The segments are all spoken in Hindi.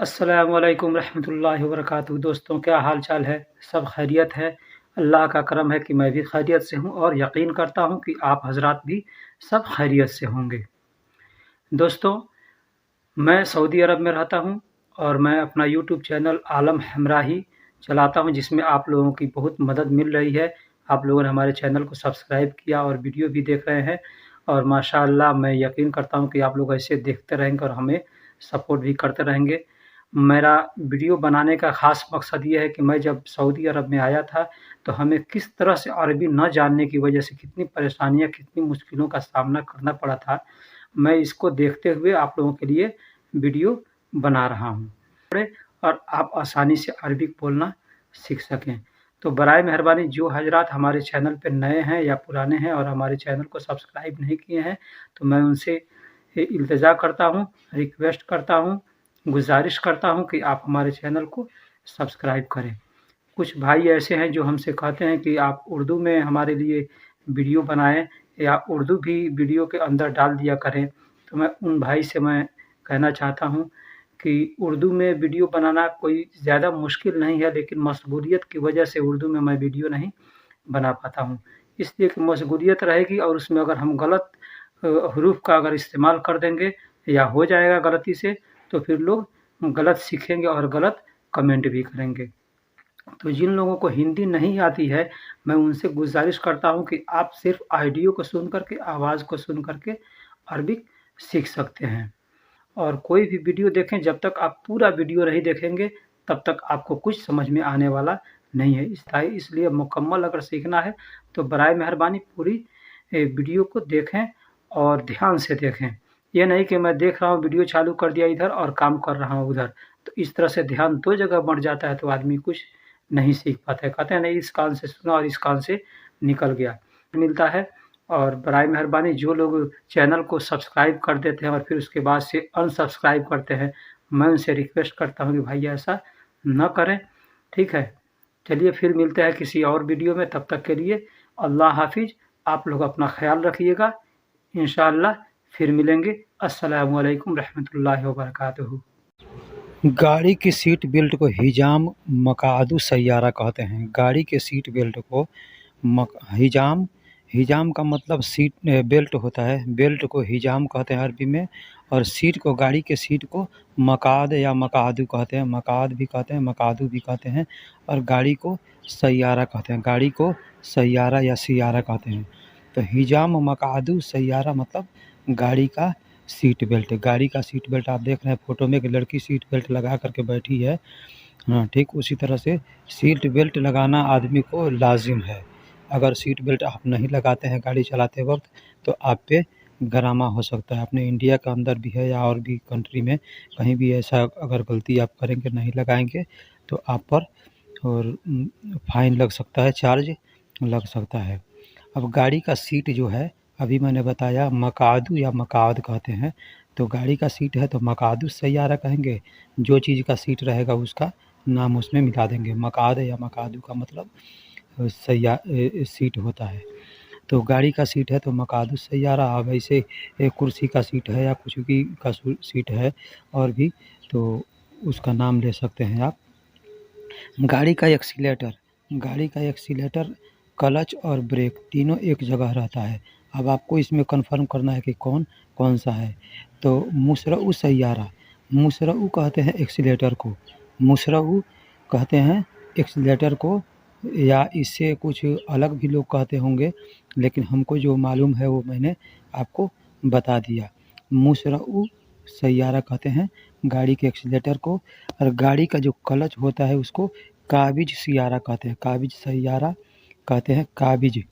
अस्सलामुअलैकुम रहमतुल्लाहि व बरकातुहू। दोस्तों, क्या हाल चाल है? सब खैरियत है। अल्लाह का करम है कि मैं भी खैरियत से हूँ और यकीन करता हूँ कि आप हज़रात भी सब खैरियत से होंगे। दोस्तों, मैं सऊदी अरब में रहता हूँ और मैं अपना यूट्यूब चैनल आलम हमराही चलाता हूँ, जिसमें आप लोगों की बहुत मदद मिल रही है। आप लोगों ने हमारे चैनल को सब्सक्राइब किया और वीडियो भी देख रहे हैं और माशाअल्लाह मैं यकीन करता हूँ कि आप लोग ऐसे देखते रहेंगे और हमें सपोर्ट भी करते रहेंगे। मेरा वीडियो बनाने का ख़ास मकसद ये है कि मैं जब सऊदी अरब में आया था, तो हमें किस तरह से अरबी न जानने की वजह से कितनी परेशानियाँ, कितनी मुश्किलों का सामना करना पड़ा था। मैं इसको देखते हुए आप लोगों के लिए वीडियो बना रहा हूँ और आप आसानी से अरबिक बोलना सीख सकें। तो बराए मेहरबानी जो हज़रात हमारे चैनल पे नए हैं या पुराने हैं और हमारे चैनल को सब्सक्राइब नहीं किए हैं, तो मैं उनसे इल्तिजा करता हूँ, रिक्वेस्ट करता हूँ, गुज़ारिश करता हूँ कि आप हमारे चैनल को सब्सक्राइब करें। कुछ भाई ऐसे हैं जो हमसे कहते हैं कि आप उर्दू में हमारे लिए वीडियो बनाएँ या उर्दू भी वीडियो के अंदर डाल दिया करें। तो मैं उन भाई से मैं कहना चाहता हूँ कि उर्दू में वीडियो बनाना कोई ज़्यादा मुश्किल नहीं है, लेकिन मशगूलियत की वजह से उर्दू में मैं वीडियो नहीं बना पाता हूँ। इसलिए कि मशगूलियत रहेगी और उसमें अगर हम गलत हरूफ का अगर इस्तेमाल कर देंगे या हो जाएगा गलती से, तो फिर लोग गलत सीखेंगे और गलत कमेंट भी करेंगे। तो जिन लोगों को हिंदी नहीं आती है, मैं उनसे गुज़ारिश करता हूँ कि आप सिर्फ़ ऑडियो को सुन कर के, आवाज़ को सुन कर के अरबिक सीख सकते हैं। और कोई भी वीडियो देखें, जब तक आप पूरा वीडियो नहीं देखेंगे, तब तक आपको कुछ समझ में आने वाला नहीं है। इसलिए मुकम्मल अगर सीखना है, तो बराए मेहरबानी पूरी वीडियो को देखें और ध्यान से देखें। ये नहीं कि मैं देख रहा हूँ, वीडियो चालू कर दिया इधर और काम कर रहा हूँ उधर। तो इस तरह से ध्यान 2 जगह बँट जाता है, तो आदमी कुछ नहीं सीख पाता है। कहते हैं नहीं, इस कान से सुना और इस कान से निकल गया। मिलता है। और बराए मेहरबानी जो लोग चैनल को सब्सक्राइब कर देते हैं और फिर उसके बाद से अनसब्सक्राइब करते हैं, मैं उनसे रिक्वेस्ट करता हूँ कि भाई ऐसा न करें, ठीक है? चलिए फिर मिलते हैं किसी और वीडियो में, तब तक के लिए अल्लाह हाफ़िज़। आप लोग अपना ख़याल रखिएगा। इंशाअल्लाह फिर मिलेंगे। अस्सलामु अलैकुम रहमतुल्लाहि व बरकातुहू। गाड़ी की सीट बेल्ट को हिजाम मकादू सैयारा कहते हैं। गाड़ी के सीट बेल्ट को हिजाम हिजाम का मतलब सीट बेल्ट होता है। बेल्ट को हिजाम कहते हैं अरबी में, और सीट को, गाड़ी के सीट को मकाद या मकादू कहते हैं। मकाद भी कहते हैं, मकादू भी कहते हैं, और गाड़ी को सैयारा कहते हैं। गाड़ी को सैयारा या सियारा कहते हैं। तो हिजाम मकादू सैयारा मतलब गाड़ी का सीट बेल्ट। गाड़ी का सीट बेल्ट आप देख रहे हैं फ़ोटो में, एक लड़की सीट बेल्ट लगा करके बैठी है। हाँ, ठीक उसी तरह से सीट बेल्ट लगाना आदमी को लाज़िम है। अगर सीट बेल्ट आप नहीं लगाते हैं गाड़ी चलाते वक़्त, तो आप पे गरामा हो सकता है। अपने इंडिया के अंदर भी है या और भी कंट्री में कहीं भी ऐसा अगर गलती आप करेंगे, नहीं लगाएँगे, तो आप पर और फ़ाइन लग सकता है, चार्ज लग सकता है। अब गाड़ी का सीट जो है, अभी मैंने बताया मकादू या मकाद कहते हैं। तो गाड़ी का सीट है तो मकादू सैयारा कहेंगे। जो चीज़ का सीट रहेगा उसका नाम उसमें मिला देंगे। मकाद या मकादू का मतलब सीट होता है। तो गाड़ी का सीट है तो मकादू सैयारा। अब ऐसे कुर्सी का सीट है या कुछ भी का सीट है और भी, तो उसका नाम ले सकते हैं आप। गाड़ी का एक्सीलेटर, क्लच और ब्रेक तीनों एक जगह रहता है। अब आपको इसमें कन्फर्म करना है कि कौन सा है। तो मुसरऊ सैयारा, मुसरऊ कहते हैं एक्सीलेटर को, मुसरऊ कहते हैं एक्सीलेटर को, या इससे कुछ अलग भी लोग कहते होंगे, लेकिन हमको जो मालूम है वो मैंने आपको बता दिया। मुसरऊ सैयारा कहते हैं गाड़ी के एक्सीलेटर को, और गाड़ी का जो क्लच होता है उसको काबिज सियारा कहते हैं। काबिज सैयारा कहते हैं, काबिज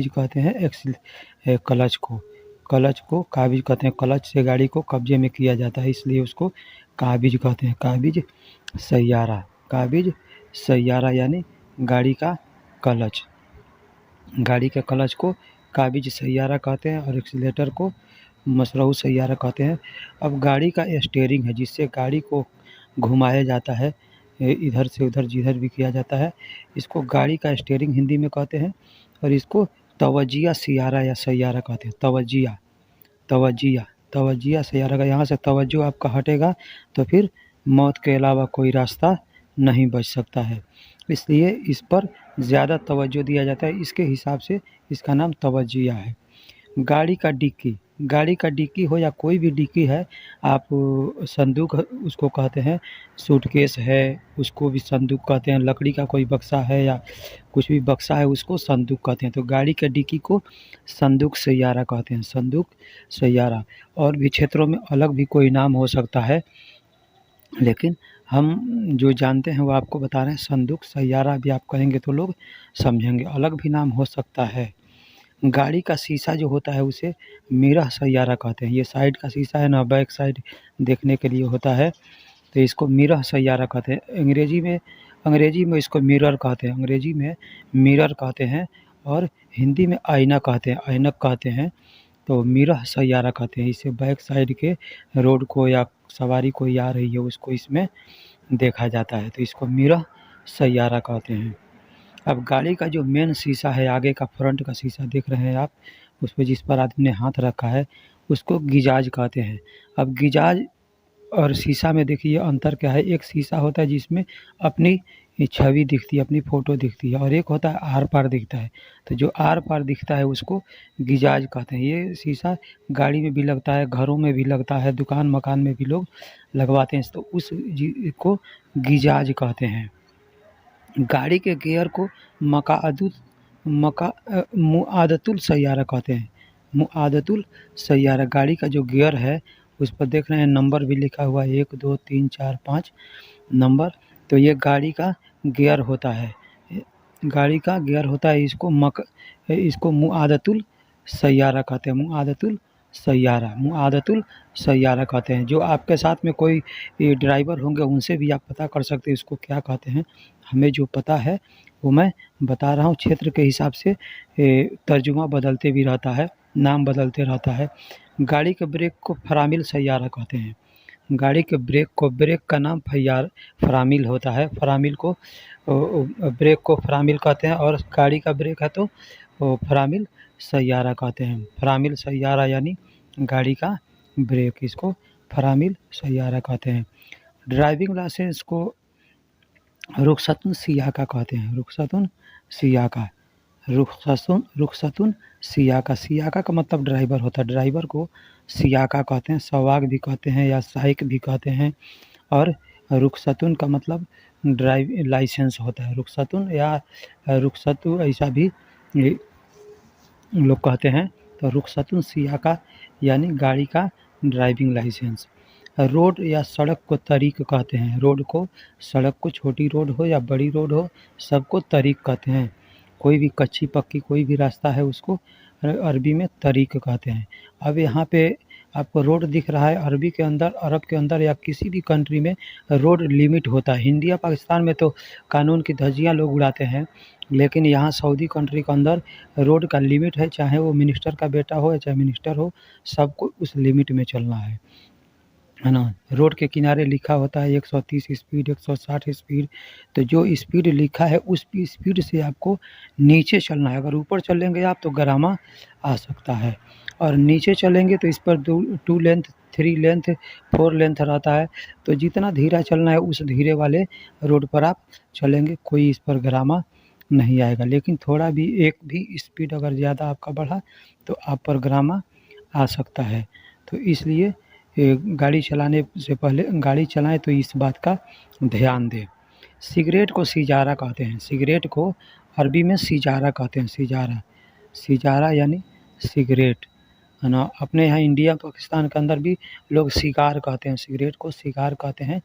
कहते हैं क्लच को काबिज कहते हैं। क्लच से गाड़ी को कब्जे में किया जाता है, इसलिए उसको काबिज कहते हैं। काबिज सैयारा यानी गाड़ी का क्लच। गाड़ी के क्लच को काबिज सैयारा कहते हैं और एक्सीलेटर को मसरऊ सैयारा कहते हैं। अब गाड़ी का स्टीयरिंग है, जिससे गाड़ी को घुमाया जाता है, इधर से उधर जिधर भी किया जाता है, इसको गाड़ी का स्टीयरिंग हिंदी में कहते हैं। और इसको तवज्जिया सियारा या सैयारा कहते हैं। तवज्जिया सैयारा का, यहाँ से तवज्जो आपका हटेगा तो फिर मौत के अलावा कोई रास्ता नहीं बच सकता है, इसलिए इस पर ज़्यादा तवज्जो दिया जाता है। इसके हिसाब से इसका नाम तवज्जिया है। गाड़ी का डिक्की हो या कोई भी डिक्की है, आप संदूक उसको कहते हैं, सूटकेस है उसको भी संदूक कहते हैं, लकड़ी का कोई बक्सा है या कुछ भी बक्सा है उसको संदूक कहते हैं। तो गाड़ी के डिक्की को संदूक सैयारा कहते हैं, संदूक सैयारा। और भी क्षेत्रों में अलग भी कोई नाम हो सकता है, लेकिन हम जो जानते हैं वो आपको बता रहे हैं। संदूक सैयारा भी आप कहेंगे तो लोग समझेंगे, अलग भी नाम हो सकता है। गाड़ी का शीशा जो होता है उसे मिरर सैयारा कहते हैं। ये साइड का शीशा है ना, बैक साइड देखने के लिए होता है, तो इसको मिरर सैयारा कहते हैं। अंग्रेजी में इसको मिरर कहते हैं, अंग्रेजी में मिरर कहते हैं, और हिंदी में आईना कहते हैं, ऐनक कहते हैं। तो मिरर सैयारा कहते हैं। इसे बैक साइड के रोड को या सवारी कोई आ रही है उसको इसमें देखा जाता है, तो इसको मिरर सैयारा कहते हैं। अब गाड़ी का जो मेन शीशा है, आगे का फ्रंट का शीशा देख रहे हैं आप, उस पे जिस पर आदमी ने हाथ रखा है उसको गिजाज कहते हैं। अब गिजाज और शीशा में देखिए अंतर क्या है। एक शीशा होता है जिसमें अपनी छवि दिखती है, अपनी फ़ोटो दिखती है, और एक होता है आर पार दिखता है। तो जो आर पार दिखता है उसको गिजाज कहते हैं। ये शीशा गाड़ी में भी लगता है, घरों में भी लगता है, दुकान मकान में भी लोग लगवाते हैं, तो उस को गिजाज कहते हैं। गाड़ी के गियर को मुआदतुल सैयारा कहते हैं, मुआदतुल सैयारा। गाड़ी का जो गियर है उस पर देख रहे हैं नंबर भी लिखा हुआ है, 1 2 3 4 5 नंबर। तो ये गाड़ी का गियर होता है, गाड़ी का गियर होता है। इसको मुआदतुल सैयारा कहते हैं, मुआदतुल सैयारा कहते हैं। जो आपके साथ में कोई ड्राइवर होंगे उनसे भी आप पता कर सकते हैं इसको क्या कहते हैं। हमें जो पता है वो मैं बता रहा हूँ। क्षेत्र के हिसाब से तर्जुमा बदलते भी रहता है, नाम बदलते रहता है। गाड़ी के ब्रेक को फरामिल सैयारा कहते हैं। गाड़ी के ब्रेक का नाम फरामिल होता है। फरामिल को ब्रेक को फरामिल कहते हैं, और गाड़ी का ब्रेक है तो वो फरामिल सैयारा कहते हैं। फरामिल सैयारा यानी गाड़ी का ब्रेक, इसको फरामिल सैयारा कहते हैं। ड्राइविंग लाइसेंस को रुखसतुन सियाका कहते हैं, रुखसतुन सियाका, रुखसतुन सियाका। सियाका का मतलब ड्राइवर होता है, ड्राइवर को सियाका कहते हैं, सवाक भी कहते हैं या साइक भी कहते हैं। और रुखसतुन का मतलब ड्राइव लाइसेंस होता है, रुखसतुन या रुखसतु ऐसा भी लोग कहते हैं। तो रुखसतुन सियाका यानी गाड़ी का ड्राइविंग लाइसेंस। रोड या सड़क को तरीक कहते हैं। रोड को, सड़क को, छोटी रोड हो या बड़ी रोड हो, सबको तरीक कहते हैं। कोई भी कच्ची पक्की कोई भी रास्ता है उसको अरबी में तरीक कहते हैं। अब यहाँ पे आपको रोड दिख रहा है, अरब के अंदर या किसी भी कंट्री में रोड लिमिट होता है। इंडिया पाकिस्तान में तो कानून की धज्जियाँ लोग उड़ाते हैं, लेकिन यहाँ सऊदी कंट्री के अंदर रोड का लिमिट है। चाहे वो मिनिस्टर का बेटा हो या चाहे मिनिस्टर हो, सबको उस लिमिट में चलना है ना। रोड के किनारे लिखा होता है 130 स्पीड, 160 स्पीड। तो जो स्पीड लिखा है उस स्पीड से आपको नीचे चलना है। अगर ऊपर चलेंगे आप तो गरामा आ सकता है, और नीचे चलेंगे तो इस पर 2 लेंथ, 3 लेंथ, 4 लेंथ रहता है। तो जितना धीरा चलना है उस धीरे वाले रोड पर आप चलेंगे, कोई इस पर गरामा नहीं आएगा। लेकिन थोड़ा भी एक भी स्पीड अगर ज़्यादा आपका बढ़ा तो आप पर गरामा आ सकता है। तो इसलिए गाड़ी चलाने से पहले गाड़ी चलाएं तो इस बात का ध्यान दें। सिगरेट को सिजारा कहते हैं, सिगरेट को अरबी में सिजारा कहते हैं, सिजारा, सिजारा यानी सिगरेट, है ना। अपने यहाँ इंडिया पाकिस्तान के अंदर भी लोग सिगार कहते हैं, सिगरेट को सिगार कहते हैं,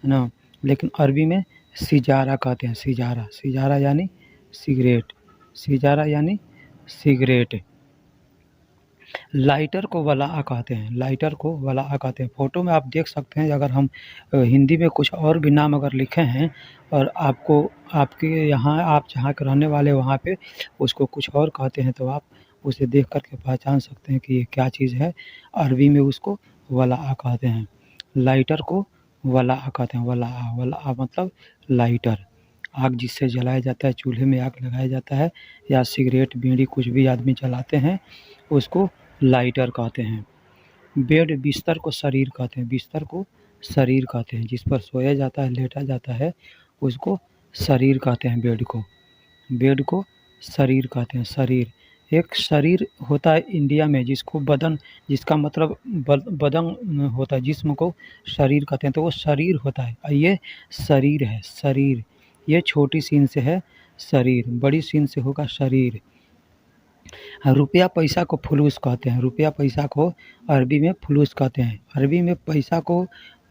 है ना। लेकिन अरबी में सिजारा कहते हैं, सिजारा, सिजारा यानी सिगरेट, सिजारा यानी सिगरेट। लाइटर को वलाआ कहते हैं, लाइटर को वलाआ कहते हैं। फ़ोटो में आप देख सकते हैं, अगर हम हिंदी में कुछ और भी नाम अगर लिखे हैं और आपको आपके यहाँ आप जहाँ के रहने वाले वहाँ पे उसको कुछ और कहते हैं, तो आप उसे देख कर के पहचान सकते हैं कि ये क्या चीज़ है। अरबी में उसको वलाआ कहते हैं, लाइटर को वलाआ कहते हैं। वलाआ, वलाआ मतलब लाइटर, आग जिससे जलाया जाता है, चूल्हे में आग लगाया जाता है, या सिगरेट बीड़ी कुछ भी आदमी जलाते हैं उसको लाइटर कहते हैं। बेड, बिस्तर को शरीर कहते हैं, बिस्तर को शरीर कहते हैं। जिस पर सोया जाता है, लेटा जाता है, उसको शरीर कहते हैं। बेड को शरीर कहते हैं। शरीर, एक शरीर होता है इंडिया में जिसको बदन, जिसका मतलब बदन होता है, जिस्म को शरीर कहते हैं, तो वो शरीर होता है। ये शरीर है, शरीर। ये छोटी सीन से है शरीर, बड़ी सीन से होगा शरीर। रुपया पैसा को फुलूस कहते हैं। रुपया पैसा को अरबी में फुलूस कहते हैं। अरबी में पैसा को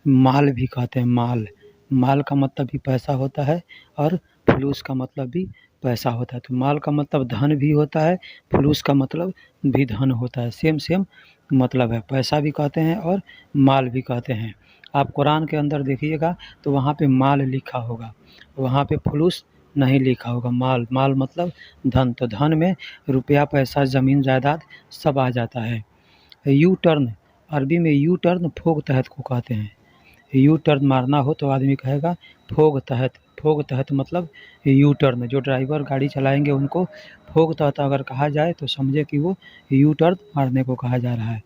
माल भी कहते हैं। माल का मतलब भी पैसा होता है और फुलूस का मतलब भी पैसा होता है। तो माल का मतलब धन भी होता है, फुलूस का मतलब भी धन होता है। सेम मतलब है। पैसा भी कहते हैं और माल भी कहते हैं। आप कुरान के अंदर देखिएगा तो वहाँ पे माल लिखा होगा, वहाँ पे फुलूस नहीं लिखा होगा। माल मतलब धन। तो धन में रुपया पैसा ज़मीन जायदाद सब आ जाता है। यू टर्न, अरबी में यू टर्न फोग तहत को कहते हैं। यू टर्न मारना हो तो आदमी कहेगा फोग तहत। फोग तहत मतलब यू टर्न। जो ड्राइवर गाड़ी चलाएंगे उनको फोग तहत अगर कहा जाए तो समझे कि वो यू टर्न मारने को कहा जा रहा है।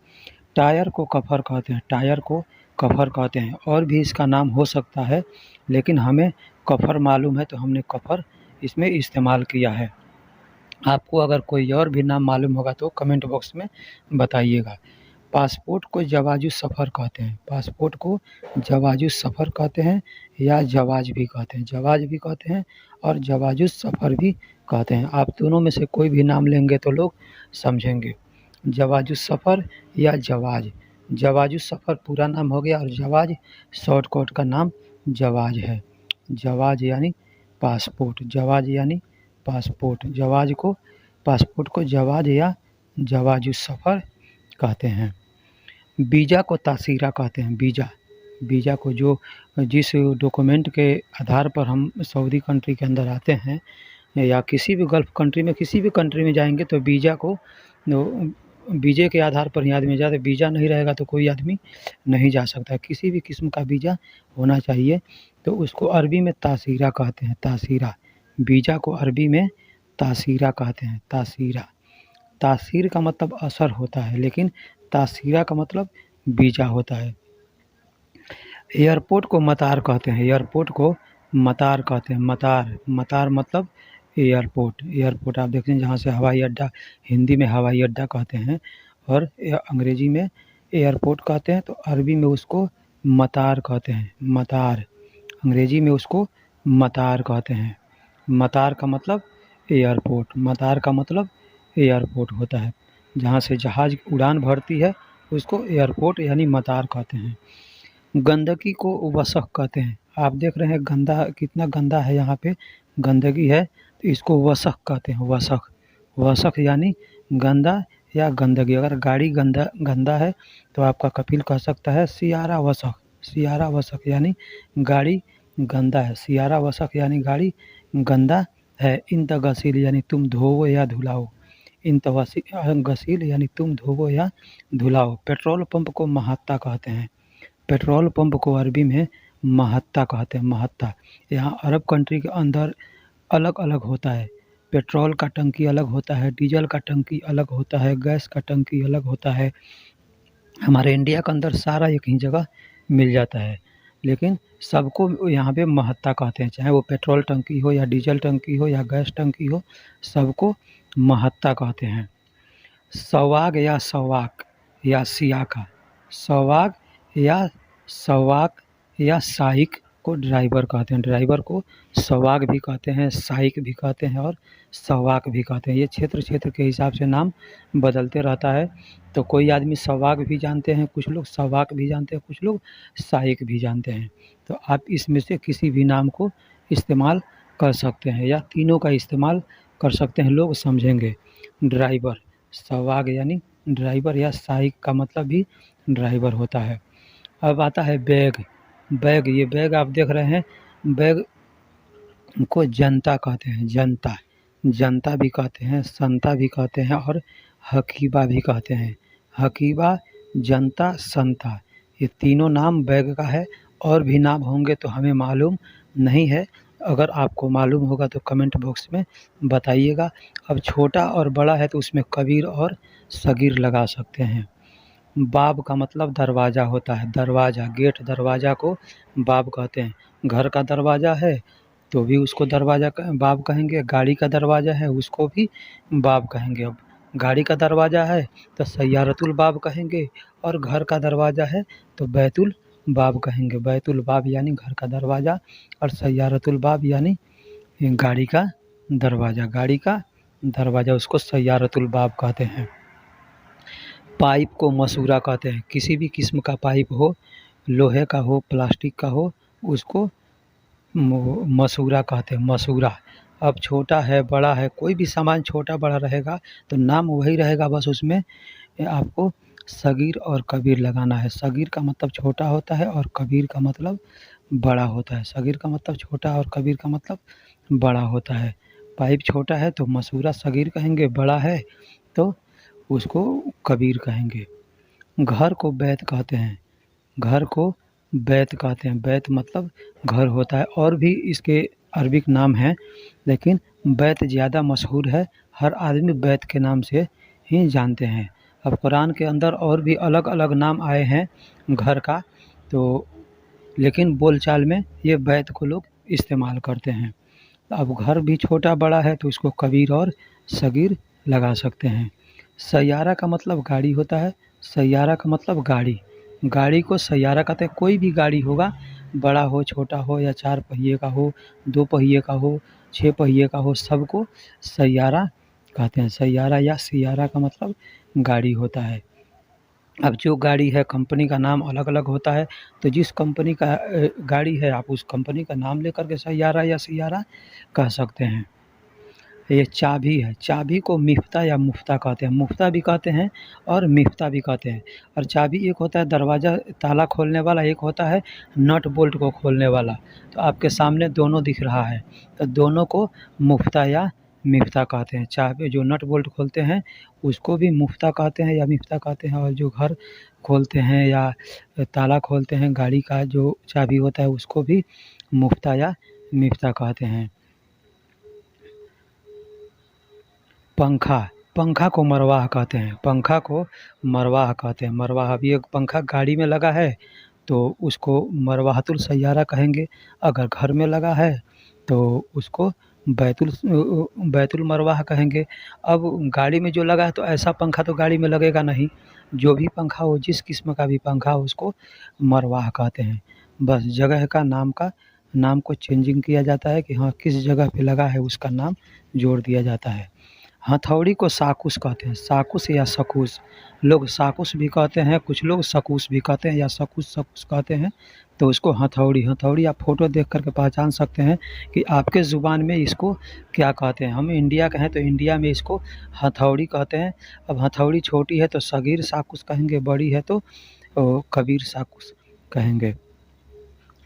टायर को कफर कहते हैं। टायर को कफर कहते हैं। और भी इसका नाम हो सकता है, लेकिन हमें कफर मालूम है तो हमने कफर इसमें इस्तेमाल किया है। आपको अगर कोई और भी नाम मालूम होगा तो कमेंट बॉक्स में बताइएगा। पासपोर्ट को जवाज़ु सफ़र कहते हैं। पासपोर्ट को जवाज़ु सफ़र कहते हैं या जवाज़ भी कहते हैं। जवाज़ भी कहते हैं और जवाज़ु सफ़र भी कहते हैं। आप दोनों में से कोई भी नाम लेंगे तो लोग समझेंगे। जवाज़ु सफ़र या जवाज़। जवाज़ु सफ़र पूरा नाम हो गया और जवाज़ शॉर्टकट का नाम जवाज़ है। जवाज़ यानी पासपोर्ट। जवाज़ यानी पासपोर्ट। पासपोर्ट को जवाज़ या जवाज़ु सफ़र कहते हैं। वीज़ा को तासीरा कहते हैं। वीज़ा को जिस डॉक्यूमेंट के आधार पर हम सऊदी कंट्री के अंदर आते हैं या किसी भी गल्फ़ कंट्री में, किसी भी कंट्री में जाएंगे तो वीज़े के आधार पर ही आदमी जाता है। वीज़ा नहीं रहेगा तो कोई आदमी नहीं जा सकता। किसी भी किस्म का वीज़ा होना चाहिए, तो उसको अरबी में तासीरा कहते हैं। तासीरा। वीज़ा को अरबी में तासीरा कहते हैं। तासीरा। तासीर का मतलब असर होता है, लेकिन तासीरा का मतलब वीज़ा होता है। एयरपोर्ट को मतार कहते हैं। एयरपोर्ट को मतार कहते हैं। मतार मतलब एयरपोर्ट आप देखते हैं जहाँ से हवाई अड्डा, हिंदी में हवाई अड्डा कहते हैं और अंग्रेजी में एयरपोर्ट कहते हैं, तो अरबी में उसको मतार कहते हैं। मतार, अंग्रेजी में उसको मतार कहते हैं। मतार का मतलब एयरपोर्ट। मतार का मतलब एयरपोर्ट होता है। जहाँ से जहाज़ उड़ान भरती है उसको एयरपोर्ट यानी मतार कहते हैं। गंदगी को वसख कहते हैं। आप देख रहे हैं कितना गंदा है, यहाँ पे गंदगी है, तो इसको वसख कहते हैं। वसख यानी गंदा या गंदगी। अगर गाड़ी गंदा है तो आपका कपिल कह सकता है सियारा वसख यानी गाड़ी गंदा है। सियारा वसख यानी गाड़ी गंदा है। इंत गसील यानी तुम धोवो या धुलाओ। गसील यानी तुम धोवो या धुलाओ। पेट्रोल पंप को महत्ता कहते हैं। पेट्रोल पंप को अरबी में महत्ता कहते हैं। महत्ता। यहाँ अरब कंट्री के अंदर अलग अलग होता है। पेट्रोल का टंकी अलग होता है, डीजल का टंकी अलग होता है, गैस का टंकी अलग होता है। हमारे इंडिया के अंदर सारा एक ही जगह मिल जाता है, लेकिन सबको यहाँ पे महत्ता कहते हैं। चाहे वो पेट्रोल टंकी हो या डीजल टंकी हो या गैस टंकी हो, सबको महत्ता कहते हैं। सवाग या सवाक या सियाका। सवाग या साइक को ड्राइवर कहते हैं। ड्राइवर को सवाग भी कहते हैं, साइक भी कहते हैं और सवाक भी कहते हैं। ये क्षेत्र के हिसाब से नाम बदलते रहता है। तो कोई आदमी सवाग भी जानते हैं, कुछ लोग सवाक भी जानते हैं, कुछ लोग साइक भी जानते हैं। तो आप इसमें से किसी भी नाम को इस्तेमाल कर सकते हैं या तीनों का इस्तेमाल कर सकते हैं, लोग समझेंगे। ड्राइवर, सवाग यानी ड्राइवर या साइक का मतलब भी ड्राइवर होता है। अब आता है बैग। ये बैग आप देख रहे हैं, बैग को जनता कहते हैं। जनता भी कहते हैं, संता भी कहते हैं और हकीबा भी कहते हैं। हकीबा, जनता, संता, ये तीनों नाम बैग का है। और भी नाम होंगे तो हमें मालूम नहीं है। अगर आपको मालूम होगा तो कमेंट बॉक्स में बताइएगा। अब छोटा और बड़ा है तो उसमें कबीर और सगीर लगा सकते हैं। बाब का मतलब दरवाज़ा होता है, दरवाज़ा, गेट, दरवाज़ा को बाब कहते हैं। घर का दरवाज़ा है तो भी उसको दरवाज़ा बाब कहेंगे, गाड़ी का दरवाज़ा है उसको भी बाब कहेंगे। अब गाड़ी का दरवाज़ा है तो सय्यारतुल बाब कहेंगे, और घर का दरवाज़ा है तो बैतुल बाब कहेंगे। बैतुल बाब यानी घर का दरवाज़ा, और सय्यारतुल बाब यानी गाड़ी का दरवाज़ा। गाड़ी का दरवाज़ा उसको सय्यारतुल बाब कहते हैं। पाइप को मसूरा कहते हैं। किसी भी किस्म का पाइप हो, लोहे का हो, प्लास्टिक का हो, उसको मसूरा कहते हैं, मसूरा। अब छोटा है, बड़ा है, कोई भी सामान छोटा बड़ा रहेगा तो नाम वही रहेगा, बस उसमें आपको सगीर और कबीर लगाना है। सगीर का मतलब छोटा होता है और कबीर का मतलब बड़ा होता है। सगीर का मतलब छोटा और कबीर का मतलब बड़ा होता है। पाइप छोटा है तो मसूरा सगीर कहेंगे, बड़ा है तो उसको कबीर कहेंगे। घर को बैत कहते हैं। घर को बैत कहते हैं। बैत मतलब घर होता है, और भी इसके अरबिक नाम हैं, लेकिन बैत ज़्यादा मशहूर है। हर आदमी बैत के नाम से ही जानते हैं। अब कुरान के अंदर और भी अलग अलग नाम आए हैं घर का, तो लेकिन बोलचाल में ये बैत को लोग इस्तेमाल करते हैं। अब घर भी छोटा बड़ा है तो इसको कबीर और सगीर लगा सकते हैं। सैयारा का मतलब गाड़ी होता है। सैयारा का मतलब गाड़ी। गाड़ी को सैयारा कहते हैं। कोई भी गाड़ी होगा, बड़ा हो, छोटा हो, या 4 पहिए का हो, 2 पहिए का हो, 6 पहिए का हो, सबको सैयारा कहते हैं। सैयारा या सियारा का मतलब गाड़ी होता है। अब जो गाड़ी है, कंपनी का नाम अलग-अलग होता है, तो जिस कंपनी का गाड़ी है, आप उस कंपनी का नाम लेकर के सैयारा या सियारा कह सकते हैं। ये चाबी है। चाबी को मिफ्ता या मुफ्ता कहते हैं। मुफ्ता भी कहते हैं और मिफ्ता भी कहते हैं। और चाबी एक होता है दरवाज़ा ताला खोलने वाला, एक होता है नट बोल्ट को खोलने वाला। तो आपके सामने दोनों दिख रहा है, तो दोनों को मुफ्ता या मिफ्ता कहते हैं। चाबी जो नट बोल्ट खोलते हैं उसको भी मुफ्ता कहते हैं या मिफ्ता कहते हैं, और जो घर खोलते हैं या ताला खोलते हैं, गाड़ी का जो चाबी होता है उसको भी मुफ्ता या मिफ्ता कहते हैं। पंखा। पंखा को मरवाह कहते हैं। पंखा को मरवाह कहते हैं। मरवाह, अभी एक पंखा गाड़ी में लगा है तो उसको मरवाहतुल सैयारा कहेंगे। अगर घर में लगा है तो उसको बैतुल मरवाह कहेंगे। अब गाड़ी में जो लगा है तो ऐसा पंखा तो गाड़ी में लगेगा नहीं। जो भी पंखा हो, जिस किस्म का भी पंखा हो, उसको मरवाह कहते हैं। बस जगह का नाम को चेंजिंग किया जाता है कि हाँ, किस जगह पे लगा है उसका नाम जोड़ दिया जाता है। हथौड़ी को साकुस कहते हैं। साकुस या सकूस, लोग साकुस भी कहते हैं, कुछ लोग सकूस भी कहते हैं, या सकूस कहते हैं। तो उसको हथौड़ी आप फ़ोटो देख कर के पहचान सकते हैं कि आपके ज़ुबान में इसको क्या कहते हैं। हम इंडिया के हैं तो इंडिया में इसको हथौड़ी कहते हैं। अब हथौड़ी छोटी है तो सगीर साकुस कहेंगे, बड़ी है तो कबीर साकुस कहेंगे।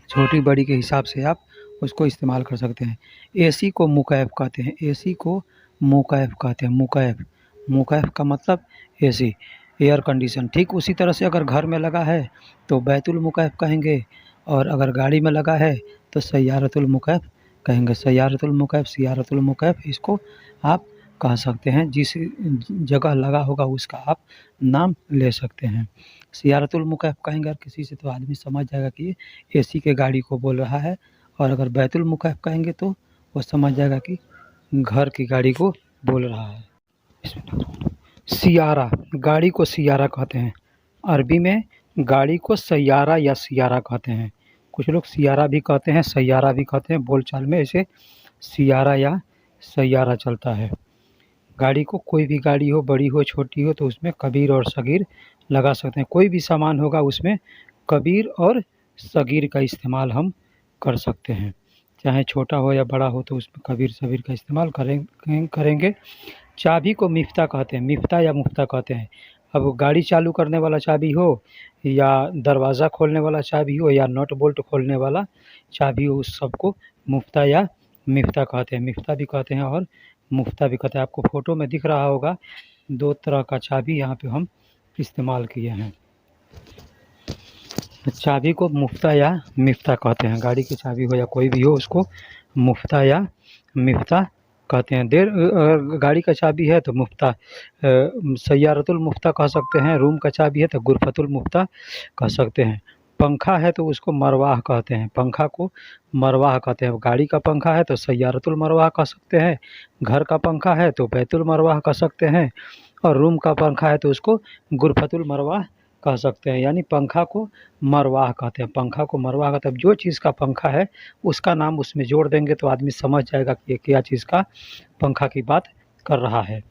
छोटी बड़ी के हिसाब से आप उसको इस्तेमाल कर सकते हैं। एसी को मुकैफ़ कहते हैं। एसी को मुकैफ़ कहते हैं। मुकैफ़ का मतलब एसी, एयर कंडीशन। ठीक उसी तरह से अगर घर में लगा है तो बैतुल मुकैफ़ कहेंगे, और अगर गाड़ी में लगा है तो सय्यारतुल मुकैफ़ कहेंगे। सय्यारतुल मुकैफ़, सियारतुल मुकैफ़ इसको आप कह सकते हैं। जिस जगह लगा होगा उसका आप नाम ले सकते हैं। सियारतुल मुकैफ़ कहेंगे और किसी से तो आदमी समझ जाएगा कि ये एसी के गाड़ी को बोल रहा है, और अगर बैतुल मुकैफ़ कहेंगे तो वो समझ जाएगा कि घर की गाड़ी को बोल रहा है। सियारा, गाड़ी को सियारा कहते हैं। अरबी में गाड़ी को सैयारा या सियारा कहते हैं। कुछ लोग सियारा भी कहते हैं, सैयारा भी कहते हैं। बोलचाल में इसे सियारा या सैयारा चलता है। गाड़ी को, कोई भी गाड़ी हो, बड़ी हो, छोटी हो, तो उसमें कबीर और सगीर लगा सकते हैं। कोई भी सामान होगा उसमें कबीर और सगीर का इस्तेमाल हम कर सकते हैं। चाहे छोटा हो या बड़ा हो तो उसमें कबीर सगीर का इस्तेमाल करेंगे। चाबी को मिफ्ता कहते हैं। मिफ्ता या मुफ्ता कहते हैं। अब गाड़ी चालू करने वाला चाबी हो, या दरवाज़ा खोलने वाला चाबी हो, या नट बोल्ट खोलने वाला चाबी हो, उस सबको मुफ्ता या मिफ्ता कहते हैं। मिफ्ता भी कहते हैं और मुफ्ता भी कहते हैं। आपको फ़ोटो में दिख रहा होगा 2 तरह का चाबी यहाँ पे हम इस्तेमाल किए हैं। चाबी को मुफ्ता या मिफ्ता कहते हैं। गाड़ी की चाबी हो या कोई भी हो, उसको मुफ्ता या मिफ्ता कहते हैं। अगर गाड़ी का चाबी है तो मुफ्ता सय्यारतुल मुफ्ता कह सकते हैं। रूम का चाबी है तो गुरफतुल मुफ्ता कह सकते हैं। पंखा है तो उसको मरवाह कहते हैं। पंखा को मरवाह कहते हैं। गाड़ी का पंखा है तो सय्यारतुल मरवाह कह सकते हैं। घर का पंखा है तो बैतुल मरवाह कह सकते हैं। और रूम का पंखा है तो उसको गुरफतुल मरवाह कह सकते हैं। यानी पंखा को मरवाह कहते हैं। पंखा को मरवाह कहते हैं। जो चीज़ का पंखा है उसका नाम उसमें जोड़ देंगे तो आदमी समझ जाएगा कि ये क्या चीज़ का पंखा की बात कर रहा है।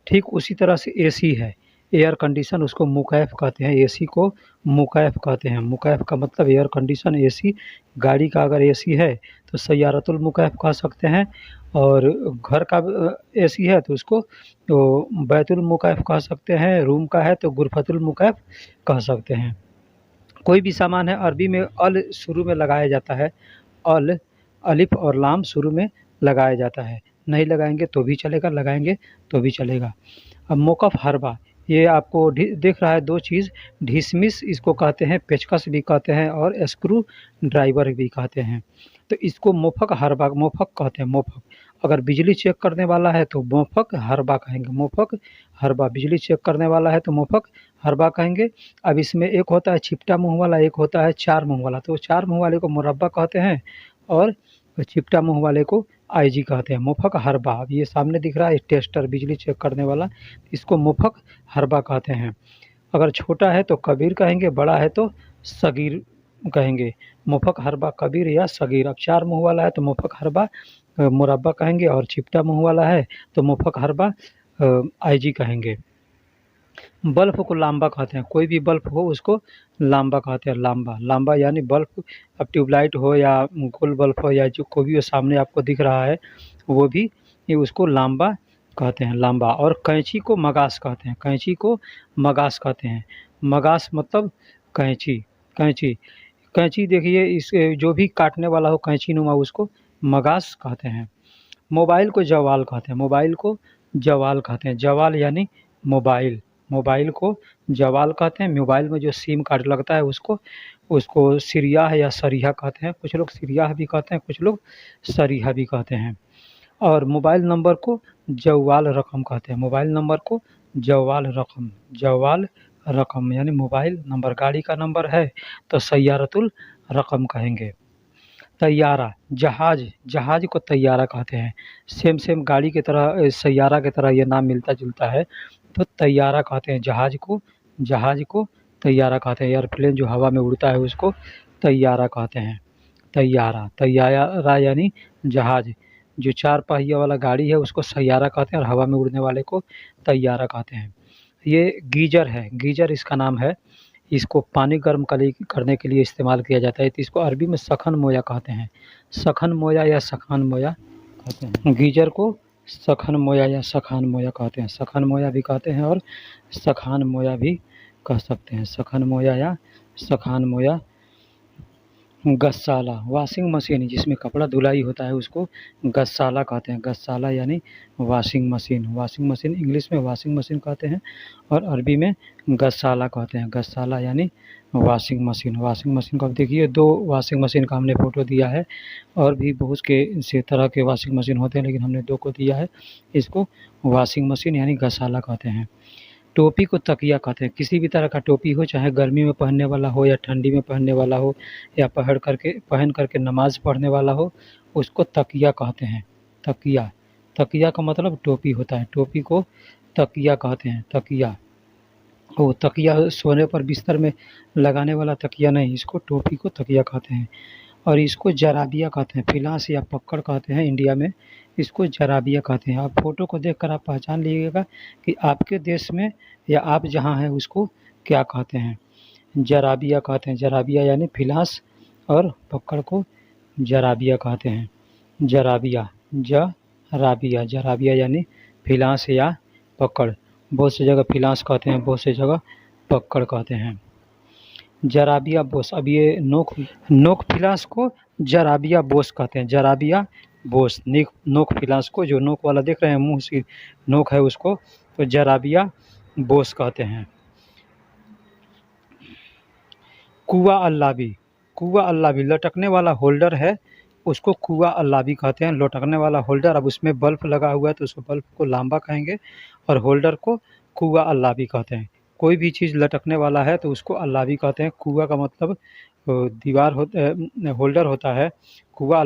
ठीक उसी तरह से एसी है। एयर कंडीशन उसको मुकैफ़ कहते हैं। एसी को मुकैफ़ कहते हैं। मुकैफ़ का मतलब एयर कंडीशन एसी। गाड़ी का अगर एसी है तो सय्यारतुल मुकैफ़ कह सकते हैं। और घर का एसी है तो उसको तो बैतुल मुकैफ़ कह सकते हैं। रूम का है तो गुरफतुल मुकैफ़ कह सकते हैं। कोई भी सामान है अरबी में अल शुरू में लगाया जाता है। अल, अलिफ और लाम शुरू में लगाया जाता है। नहीं लगाएंगे तो भी चलेगा, लगाएंगे तो भी चलेगा। अब मोकफ हरबा, ये आपको दिख रहा है दो चीज़। ढिसमिस इसको कहते हैं, पेचकस भी कहते हैं और स्क्रू ड्राइवर भी कहते हैं। तो इसको मोफक हरबा मोफक कहते हैं। मोफक अगर बिजली चेक करने वाला है तो मोफक हरबा कहेंगे। मोफक हरबा बिजली चेक करने वाला है तो मोफक हरबा कहेंगे। अब इसमें एक होता है चिपटा मुँह वाला, एक होता है चार मुँह वाला। तो चार मुँह वाले को मुरब्बा कहते हैं और चिपटा मुँह वाले को आईजी कहते हैं। मुफक हरबा, अब ये सामने दिख रहा है टेस्टर बिजली चेक करने वाला, इसको मुफक हरबा कहते हैं। अगर छोटा है तो कबीर कहेंगे, बड़ा है तो सगीर कहेंगे। मुफक हरबा कबीर या सगीर। अब चार मुँह वाला है तो मुफक हरबा मुरब्बा कहेंगे और चिपटा मुँह वाला है तो मुफक हरबा आईजी कहेंगे। बल्ब को लांबा कहते हैं। कोई भी बल्ब हो उसको लांबा कहते हैं। लांबा, लांबा यानी बल्ब। अब ट्यूबलाइट हो या गोल बल्ब हो या जो कोई भी हो सामने आपको दिख रहा है वो भी ये उसको लांबा कहते हैं। लांबा। और कैंची को मगास कहते हैं। कैंची को मगास कहते हैं। मगास मतलब कैंची। कैंची कैंची देखिए इस जो भी काटने वाला हो कैंची नुमा उसको मगास कहते हैं। मोबाइल को जवाल कहते हैं। मोबाइल को जवाल कहते हैं। जवाल यानी मोबाइल। मोबाइल को जवाल कहते हैं। मोबाइल में जो सिम कार्ड लगता है उसको उसको सिरियाह या सरीहा कहते हैं। कुछ लोग सिरियाह भी कहते हैं, कुछ लोग सरीहा भी कहते हैं। और मोबाइल नंबर को जवाल रकम कहते हैं। मोबाइल नंबर को जवाल रकम, जवाल रकम यानी मोबाइल नंबर। गाड़ी का नंबर है तो सय्यारतुल रकम कहेंगे। तैयारा, जहाज, जहाज को तैयारा कहते हैं। सेम गाड़ी की तरह सैयारा की तरह ये नाम मिलता-जुलता है तो तैयारा कहते हैं जहाज को। जहाज को तैयारा कहते हैं। एयरप्लेन जो हवा में उड़ता है उसको तैयारा कहते हैं। तैयारा, तैयारा यानी जहाज। जो चार पहिया वाला गाड़ी है उसको सैयारा कहते हैं और हवा में उड़ने वाले को तैयारा कहते हैं। ये गीज़र है, गीज़र इसका नाम है। इसको पानी गर्म करने के लिए इस्तेमाल किया जाता है तो इसको अरबी में सखन मोया कहते हैं। सखन मोया या सखान मोया कहते हैं। गीज़र को सखन मोया या सखान मोया कहते हैं। सखन मोया भी कहते हैं और सखान मोया भी कह सकते हैं। सखन मोया या सखान मोया। गस्साला, वॉशिंग मशीन जिसमें कपड़ा धुलाई होता है उसको गस्साला कहते हैं। गस्साला यानी washing machine. Washing machine English में वॉशिंग मशीन कहते हैं और अरबी में गस्साला कहते हैं। गस्साला यानी वॉशिंग मशीन। वॉशिंग मशीन को अब देखिए दो वॉशिंग मशीन का हमने फ़ोटो दिया है और भी बहुत के से तरह के वॉशिंग मशीन होते हैं लेकिन हमने दो को दिया है। इसको वॉशिंग मशीन यानी गस्साला कहते हैं। टोपी को तकिया कहते हैं। किसी भी तरह का टोपी हो, चाहे गर्मी में पहनने वाला हो या ठंडी में पहनने वाला हो या पहन करके नमाज़ पढ़ने वाला हो, उसको तकिया कहते हैं। तकिया, तकिया का मतलब टोपी होता है। टोपी को तकिया कहते हैं। तकिया, वो तकिया सोने पर बिस्तर में लगाने वाला तकिया नहीं, इसको टोपी को तकिया कहते हैं। और इसको जराबिया कहते हैं। फिलास या पक्कड़ कहते हैं इंडिया में, इसको जराबिया कहते हैं। आप फ़ोटो को देखकर आप पहचान लीजिएगा कि आपके देश में या आप जहाँ हैं उसको क्या कहते हैं। जराबिया कहते हैं। जराबिया यानी फिलास और पक्कड़ को जराबिया कहते हैं। जराबिया, जराबिया, जराबिया यानी फिलास या पक्कड़। बहुत सी जगह फिलास कहते हैं, बहुत सी जगह पक्कड़ कहते हैं। जराबिया बोस, अब ये नोक फिलास को जराबिया बोस कहते हैं। जराबिया बोस, नोक फिलास को जो नोक वाला देख रहे हैं मुँह से नोक है उसको तो जराबिया बोस कहते हैं। कुआ अल्लाबी, कुआ अल्लाबी लटकने वाला होल्डर है उसको कुआ अल्लावी कहते हैं। लटकने वाला होल्डर, अब उसमें बल्ब लगा हुआ है तो उसको बल्ब को लांबा कहेंगे और होल्डर को कुआ अल्लावी कहते हैं। कोई भी चीज़ लटकने वाला है तो उसको अल्लावी कहते हैं। कुआ का मतलब दीवार होल्डर होता है। कुआ